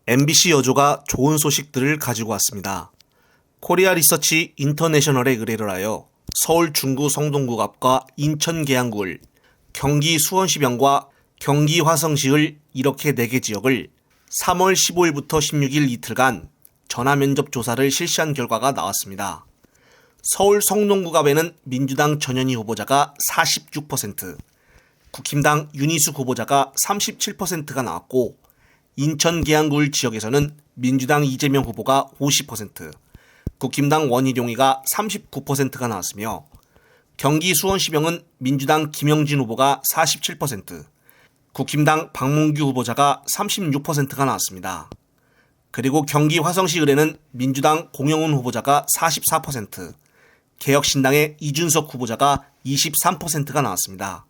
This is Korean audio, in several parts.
MBC 여조가 좋은 소식들을 가지고 왔습니다. 코리아 리서치 인터내셔널에 의뢰를 하여 서울 중구 성동구 앞과 인천 계양구을, 경기 수원시병과 경기 화성시을 이렇게 4개 지역을 3월 15일부터 16일 이틀간 전화면접 조사를 실시한 결과가 나왔습니다. 서울 성동구갑에는 민주당 전현희 후보자가 46%, 국힘당 윤희숙 후보자가 37%가 나왔고, 인천 계양구을 지역에서는 민주당 이재명 후보가 50%, 국힘당 원희룡이가 39%가 나왔으며, 경기 수원시병은 민주당 김영진 후보가 47%, 국힘당 박문규 후보자가 36%가 나왔습니다. 그리고 경기 화성시 의뢰는 민주당 공영훈 후보자가 44%, 개혁신당의 이준석 후보자가 23%가 나왔습니다.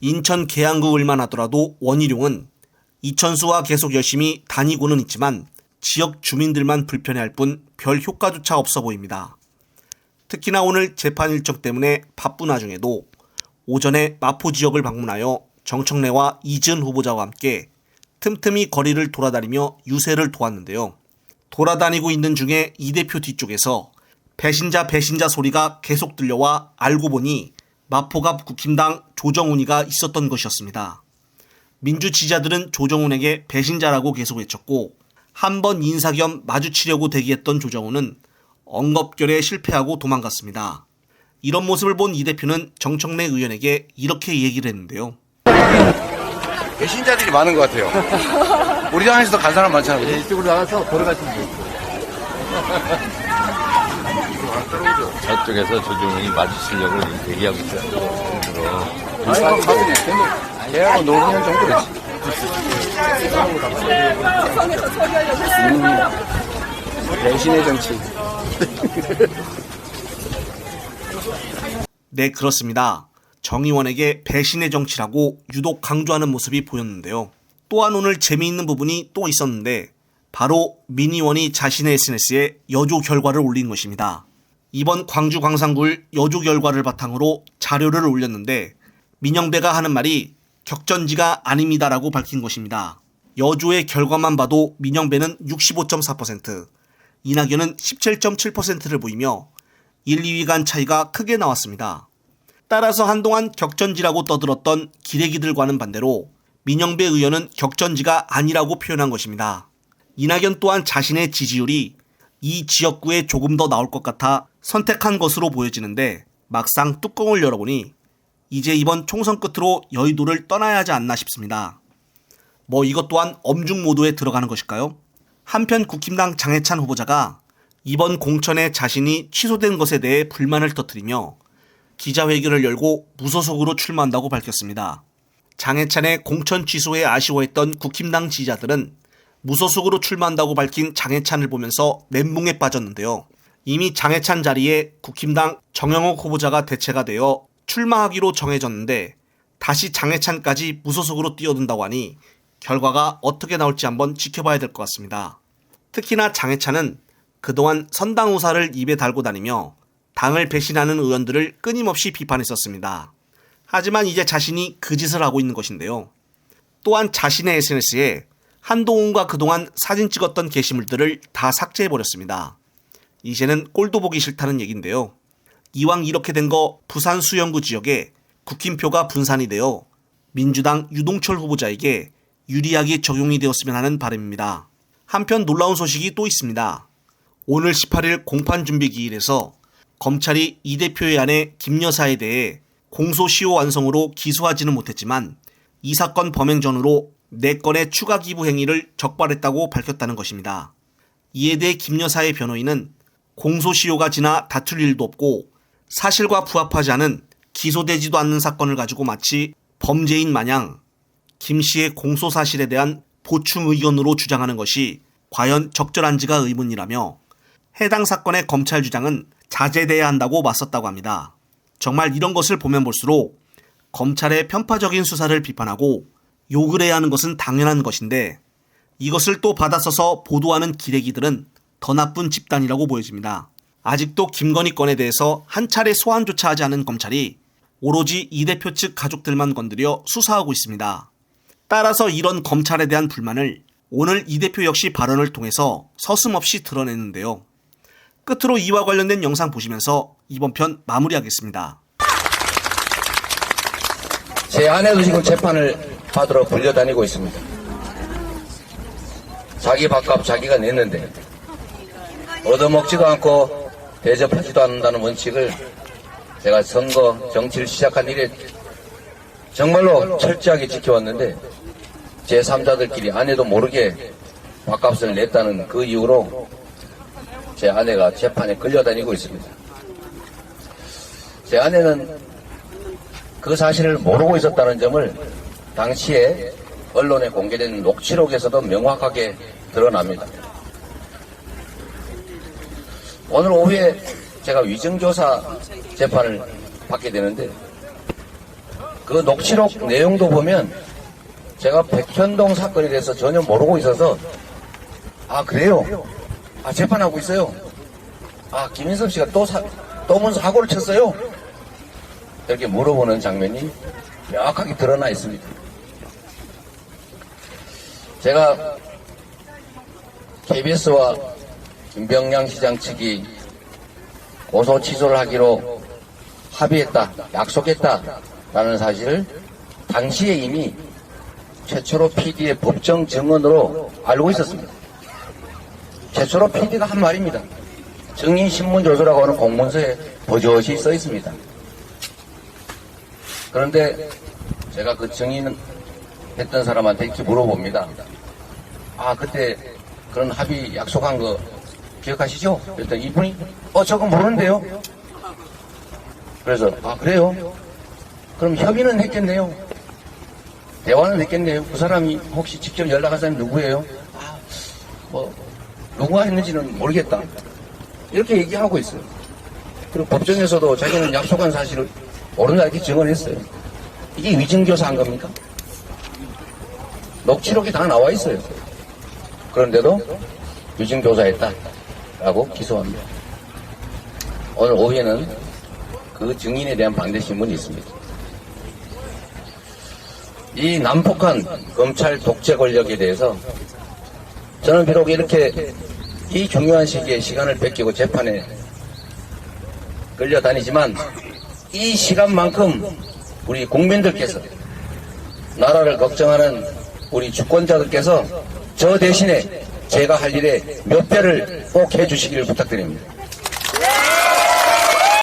인천 계양구을만 하더라도 원희룡은 이천수와 계속 열심히 다니고는 있지만 지역 주민들만 불편해할 뿐 별 효과조차 없어 보입니다. 특히나 오늘 재판 일정 때문에 바쁜 와중에도 오전에 마포 지역을 방문하여 정청래와 이지은 후보자와 함께 틈틈이 거리를 돌아다니며 유세를 도왔는데요. 돌아다니고 있는 중에 이 대표 뒤쪽에서 배신자 소리가 계속 들려와 알고 보니 마포갑 국힘당 조정훈이가 있었던 것이었습니다. 민주 지지자들은 조정훈에게 배신자라고 계속 외쳤고, 한 번 인사 겸 마주치려고 대기했던 조정훈은 엉겁결에 실패하고 도망갔습니다. 이런 모습을 본 이 대표는 정청래 의원에게 이렇게 얘기를 했는데요. 배신자들이 많은 것 같아요. 우리 당에서도 간 사람 많잖아요. 네, 이쪽으로 나가서 걸어가시면 돼요. 저쪽에서 조정훈이 마주치려고 대기하고 있어요. 아니, 가면 대하고 노무현 정부랬지. 배신의 정치. 네, 그렇습니다. 정의원에게 배신의 정치라고 유독 강조하는 모습이 보였는데요. 또한 오늘 재미있는 부분이 또 있었는데 바로 민의원이 자신의 SNS에 여조 결과를 올린 것입니다. 이번 광주 광산구을 여조 결과를 바탕으로 자료를 올렸는데 민영배가 하는 말이 격전지가 아닙니다라고 밝힌 것입니다. 여조의 결과만 봐도 민영배는 65.4%, 이낙연은 17.7%를 보이며 1, 2위 간 차이가 크게 나왔습니다. 따라서 한동안 격전지라고 떠들었던 기레기들과는 반대로 민영배 의원은 격전지가 아니라고 표현한 것입니다. 이낙연 또한 자신의 지지율이 이 지역구에 조금 더 나올 것 같아 선택한 것으로 보여지는데 막상 뚜껑을 열어보니 이제 이번 총선 끝으로 여의도를 떠나야 하지 않나 싶습니다. 이것 또한 엄중 모드에 들어가는 것일까요? 한편 국힘당 장해찬 후보자가 이번 공천에 자신이 취소된 것에 대해 불만을 터뜨리며 기자회견을 열고 무소속으로 출마한다고 밝혔습니다. 장해찬의 공천 취소에 아쉬워했던 국힘당 지지자들은 무소속으로 출마한다고 밝힌 장해찬을 보면서 멘붕에 빠졌는데요. 이미 장해찬 자리에 국힘당 정영욱 후보자가 대체가 되어 출마하기로 정해졌는데 다시 장해찬까지 무소속으로 뛰어든다고 하니 결과가 어떻게 나올지 한번 지켜봐야 될 것 같습니다. 특히나 장해찬은 그동안 선당 우사를 입에 달고 다니며 당을 배신하는 의원들을 끊임없이 비판했었습니다. 하지만 이제 자신이 그 짓을 하고 있는 것인데요. 또한 자신의 SNS에 한동훈과 그동안 사진 찍었던 게시물들을 다 삭제해버렸습니다. 이제는 꼴도 보기 싫다는 얘긴데요. 이왕 이렇게 된 거 부산 수영구 지역에 국힘표가 분산이 되어 민주당 유동철 후보자에게 유리하게 적용이 되었으면 하는 바람입니다. 한편 놀라운 소식이 또 있습니다. 오늘 18일 공판준비기일에서 검찰이 이 대표의 아내 김 여사에 대해 공소시효 완성으로 기소하지는 못했지만 이 사건 범행 전후로 4건의 추가 기부 행위를 적발했다고 밝혔다는 것입니다. 이에 대해 김 여사의 변호인은 공소시효가 지나 다툴 일도 없고 사실과 부합하지 않은 기소되지도 않는 사건을 가지고 마치 범죄인 마냥 김 씨의 공소 사실에 대한 보충 의견으로 주장하는 것이 과연 적절한지가 의문이라며 해당 사건의 검찰 주장은 자제돼야 한다고 맞섰다고 합니다. 정말 이런 것을 보면 볼수록 검찰의 편파적인 수사를 비판하고 욕을 해야 하는 것은 당연한 것인데 이것을 또 받아써서 보도하는 기레기들은 더 나쁜 집단이라고 보여집니다. 아직도 김건희 건에 대해서 한 차례 소환조차 하지 않은 검찰이 오로지 이 대표 측 가족들만 건드려 수사하고 있습니다. 따라서 이런 검찰에 대한 불만을 오늘 이 대표 역시 발언을 통해서 서슴없이 드러냈는데요. 끝으로 이와 관련된 영상 보시면서 이번 편 마무리하겠습니다. 제 아내도 지금 재판을 받으러 불려다니고 있습니다. 자기 밥값 자기가 냈는데 얻어먹지도 않고 대접하지도 않는다는 원칙을 제가 선거 정치를 시작한 이래 정말로 철저하게 지켜왔는데 제3자들끼리 아내도 모르게 밥값을 냈다는 그 이유로 제 아내가 재판에 끌려다니고 있습니다. 제 아내는 그 사실을 모르고 있었다는 점을 당시에 언론에 공개된 녹취록에서도 명확하게 드러납니다. 오늘 오후에 제가 위증교사 재판을 받게 되는데 그 녹취록 내용도 보면 제가 백현동 사건에 대해서 전혀 모르고 있어서 아 그래요? 아 재판하고 있어요? 아 김인섭 씨가 또 무슨 사고를 쳤어요? 이렇게 물어보는 장면이 명확하게 드러나 있습니다. 제가 KBS와 김병량 시장 측이 고소 취소를 하기로 합의했다, 약속했다라는 사실을 당시에 이미 최초로 PD의 법정 증언으로 알고 있었습니다. 최초로 PD가 한 말입니다. 증인신문조서라고 하는 공문서에 버젓이 써 있습니다. 그런데 제가 그 증인했던 사람한테 이렇게 물어봅니다. 아 그때 그런 합의 약속한 거 기억하시죠? 그랬더니 이분이 저건 모르는데요. 그래서 아 그래요? 그럼 협의는 했겠네요. 대화는 했겠네요. 그 사람이 혹시 직접 연락한 사람이 누구예요? 누가 했는지는 모르겠다. 이렇게 얘기하고 있어요. 그리고 법정에서도 자기는 약속한 사실을 모른다 이렇게 증언했어요. 이게 위증교사한 겁니까? 녹취록이 다 나와 있어요. 그런데도 위증교사했다라고 기소합니다. 오늘 오후에는 그 증인에 대한 반대 신문이 있습니다. 이 난폭한 검찰 독재 권력에 대해서 저는 비록 이렇게 이 중요한 시기에 시간을 뺏기고 재판에 끌려다니지만 이 시간만큼 우리 국민들께서 나라를 걱정하는 우리 주권자들께서 저 대신에 제가 할 일에 몇 배를 꼭 해주시기를 부탁드립니다.